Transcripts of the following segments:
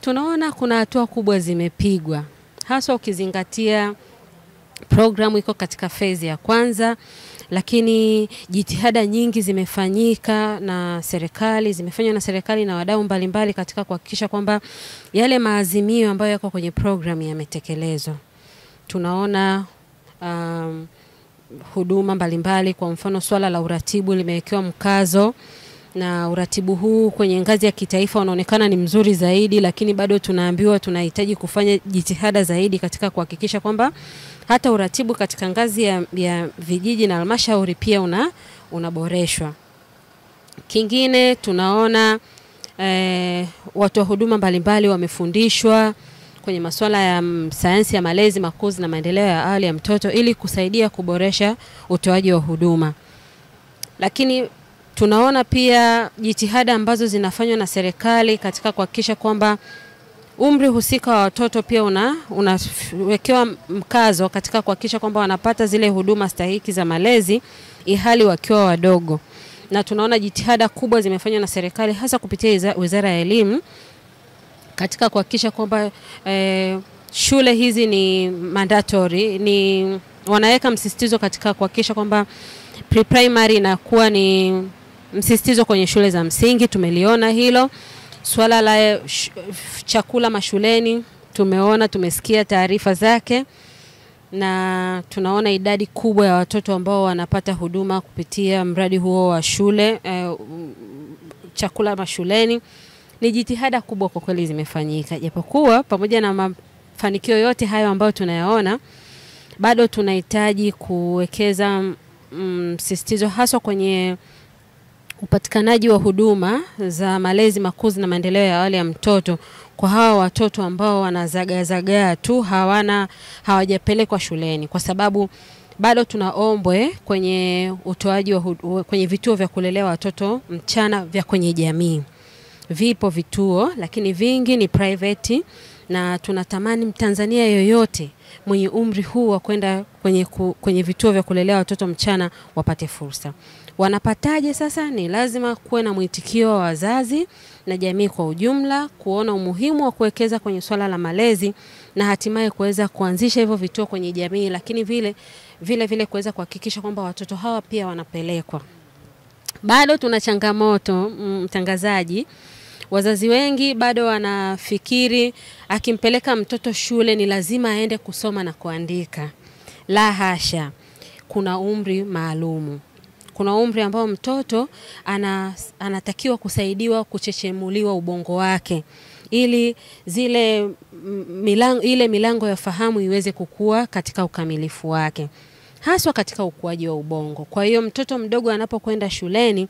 Tunaona kuna hatua kubwa zimepigwa. Hasa ukizingatia programu iko katika phase ya kwanza, lakini jitihada nyingi zimefanyika na serikali, zimefanywa na serikali na wadau mbalimbali katika kuhakikisha kwamba yale maazimio ambayo yako kwenye programu yametekelezwa. Tunaona huduma mbalimbali, kwa mfano swala la uratibu limewekewa mkazo, na uratibu huu kwenye ngazi ya kitaifa unaonekana ni mzuri zaidi, lakini bado tunaambiwa tunahitaji kufanya jitihada zaidi katika kuhakikisha kwamba hata uratibu katika ngazi ya vijiji na halmashauri pia unaboreshwa. Kingine tunaona watu wa huduma mbalimbali wamefundishwa kwenye masuala ya sayansi ya malezi, makuzi na maendeleo ya awali ya mtoto ili kusaidia kuboresha utoaji wa huduma. Lakini tunaona pia jitihada ambazo zinafanywa na serikali katika kuhakikisha kwamba umri husika wa watoto pia unawekewa mkazo katika kuhakikisha kwamba wanapata zile huduma stahiki za malezi ihali wakiwa wadogo. Na tunaona jitihada kubwa zimefanywa na serikali hasa kupitia Wizara ya Elimu katika kuhakikisha kwamba shule hizi ni mandatory, ni wanaweka msisitizo katika kuhakikisha kwamba pre-primary inakuwa ni msisitizo kwenye shule za msingi. Tumeliona hilo. Swala la chakula mashuleni tumesikia taarifa zake, na tunaona idadi kubwa ya watoto ambao wanapata huduma kupitia mradi huo wa shule, chakula mashuleni. Ni jitihada kubwa kwa kweli zimefanyika. Japokuwa pamoja na mafanikio yote hayo ambayo tunayaona, bado tunahitaji kuwekeza msisitizo hasa kwenye upatikanaji wa huduma za malezi, makuzi na maendeleo ya awali ya mtoto kwa hawa watoto ambao wanazagaa tu, hawajapelekwa shuleni, kwa sababu bado tunaombwe kwenye utoaji kwenye vituo vya kulelea watoto mchana vya kwenye jamii. Vipo vituo lakini vingi ni private, na tunatamani Mtanzania yoyote mwenye umri huu wa kwenda kwenye vituo vya kulelea watoto mchana wapate fursa. Wanapataje sasa? Ni lazima kuwe na mwitikio wa wazazi na jamii kwa ujumla kuona umuhimu wa kuwekeza kwenye swala la malezi na hatimaye kuweza kuanzisha hivyo vituo kwenye jamii, lakini vile kuweza kuhakikisha kwamba watoto hawa pia wanapelekwa. Bado tuna changamoto, mtangazaji. Wazazi wengi bado wanafikiri akimpeleka mtoto shule ni lazima aende kusoma na kuandika. La hasha. Kuna umri maalumu. Kuna umri ambao mtoto anatakiwa kusaidiwa kuchechemuliwa ubongo wake ili ile milango ya fahamu iweze kukua katika ukamilifu wake, haswa katika ukuaji wa ubongo. Kwa hiyo mtoto mdogo anapokwenda shuleni,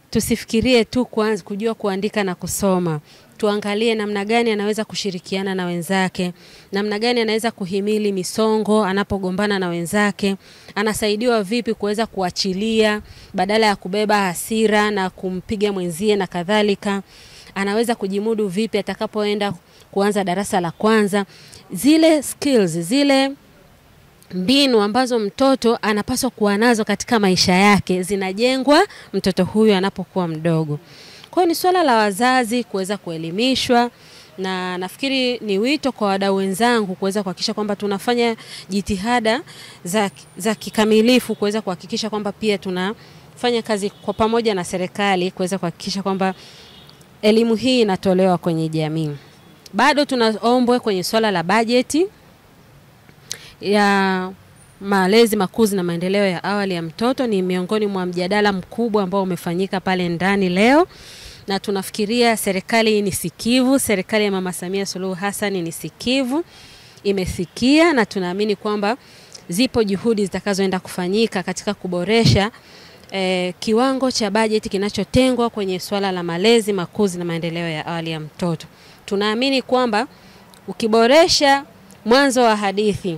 tusifikirie tu kujua kuandika na kusoma. Tuangalie namna gani anaweza kushirikiana na wenzake, namna gani anaweza kuhimili misongo anapogombana na wenzake, anasaidiwa vipi kuweza kuachilia badala ya kubeba hasira na kumpiga mwenzie na kadhalika, anaweza kujimudu vipi atakapoenda kuanza darasa la kwanza. Zile skills, zile mbinu ambazo mtoto anapaswa kuwa nazo katika maisha yake zinajengwa mtoto huyu anapokuwa mdogo. Kwa hiyo ni swala la wazazi kuweza kuelimishwa, na nafikiri ni wito kwa wadau wenzangu kuweza kuhakikisha kwamba tunafanya jitihada za kikamilifu kuweza kuhakikisha kwamba pia tunafanya kazi kwa pamoja na serikali kuweza kuhakikisha kwamba elimu hii inatolewa kwenye jamii. Bado tunaombwe kwenye swala la bajeti ya malezi, makuzi na maendeleo ya awali ya mtoto. Ni miongoni mwa mjadala mkubwa ambao umefanyika pale ndani leo, na tunafikiria serikali ni sikivu. Serikali ya Mama Samia Suluhu Hassan ni sikivu, imesikia, na tunaamini kwamba zipo juhudi zitakazoenda kufanyika katika kuboresha kiwango cha bajeti kinachotengwa kwenye swala la malezi, makuzi na maendeleo ya awali ya mtoto. Tunaamini kwamba ukiboresha mwanzo wa hadithi,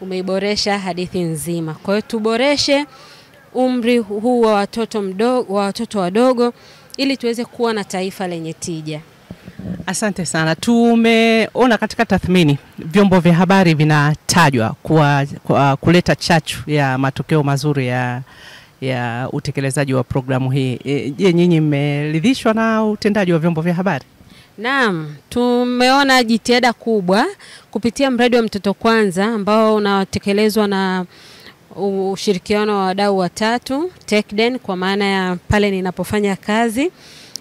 umeiboresha hadithi nzima. Kwa hiyo tuboreshe umri huu wa watoto wadogo ili tuweze kuwa na taifa lenye tija. Asante sana. Tumeona katika tathmini vyombo vya habari vinatajwa kuleta chachu ya matokeo mazuri ya utekelezaji wa programu hii. Je, nyinyi mmeridhishwa na utendaji wa vyombo vya habari? Naam, tumeona jitihada kubwa kupitia mradi wa Mtoto Kwanza ambao unatekelezwa na ushirikiano wa wadau watatu, TechDen kwa maana ya pale ninapofanya kazi,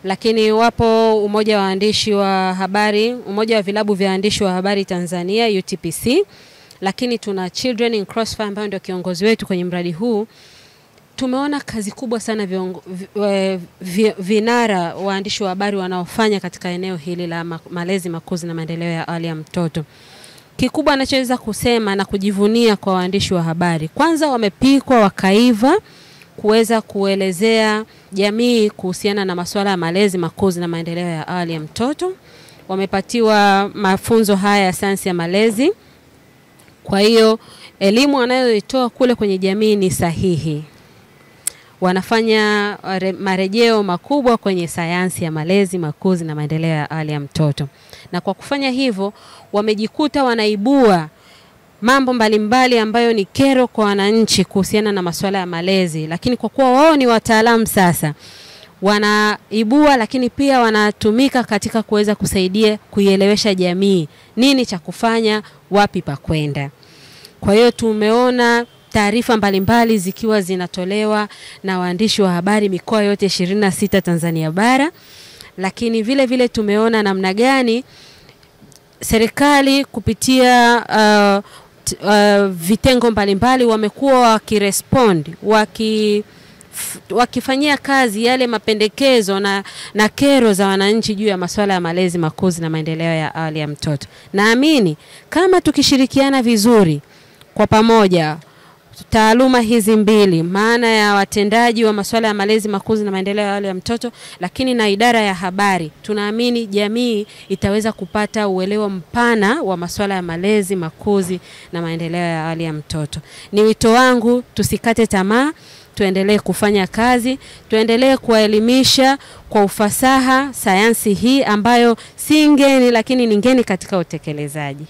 lakini wapo umoja wa waandishi wa habari, umoja wa vilabu vya waandishi wa habari Tanzania UTPC, lakini tuna Children in Crossfire ambao ndio kiongozi wetu kwenye mradi huu. Tumeona kazi kubwa sana vinara waandishi wa habari wanaofanya katika eneo hili la malezi, makuzi na maendeleo ya awali ya mtoto. Kikubwa anachoweza kusema na kujivunia kwa waandishi wa habari, kwanza wamepikwa wakaiva kuweza kuelezea jamii kuhusiana na masuala ya malezi, makuzi na maendeleo ya awali ya mtoto. Wamepatiwa mafunzo haya ya sayansi ya malezi. Kwa hiyo elimu wanayoitoa kule kwenye jamii ni sahihi. Wanafanya marejeo makubwa kwenye sayansi ya malezi, makuzi na maendeleo ya awali ya mtoto. Na kwa kufanya hivyo wamejikuta wanaibua mambo mbalimbali ambayo ni kero kwa wananchi kuhusiana na masuala ya malezi, lakini kwa kuwa wao ni wataalamu sasa wanaibua, lakini pia wanatumika katika kuweza kusaidia kuielewesha jamii nini cha kufanya, wapi pa kwenda. Kwa hiyo tumeona taarifa mbalimbali zikiwa zinatolewa na waandishi wa habari mikoa yote 26 Tanzania bara, lakini vile vile tumeona namna gani serikali kupitia vitengo mbalimbali wamekuwa wakirespond, wakifanyia kazi yale mapendekezo na kero za wananchi juu ya masuala ya malezi, makuzi na maendeleo ya awali ya mtoto. Naamini kama tukishirikiana vizuri kwa pamoja, taaluma hizi mbili, maana ya watendaji wa masuala ya malezi, makuzi na maendeleo ya awali ya mtoto, lakini na idara ya habari, tunaamini jamii itaweza kupata uelewa mpana wa masuala ya malezi, makuzi na maendeleo ya awali ya mtoto. Ni wito wangu, tusikate tamaa, tuendelee kufanya kazi, tuendelee kuwaelimisha kwa ufasaha sayansi hii ambayo si ngeni lakini ni ngeni katika utekelezaji.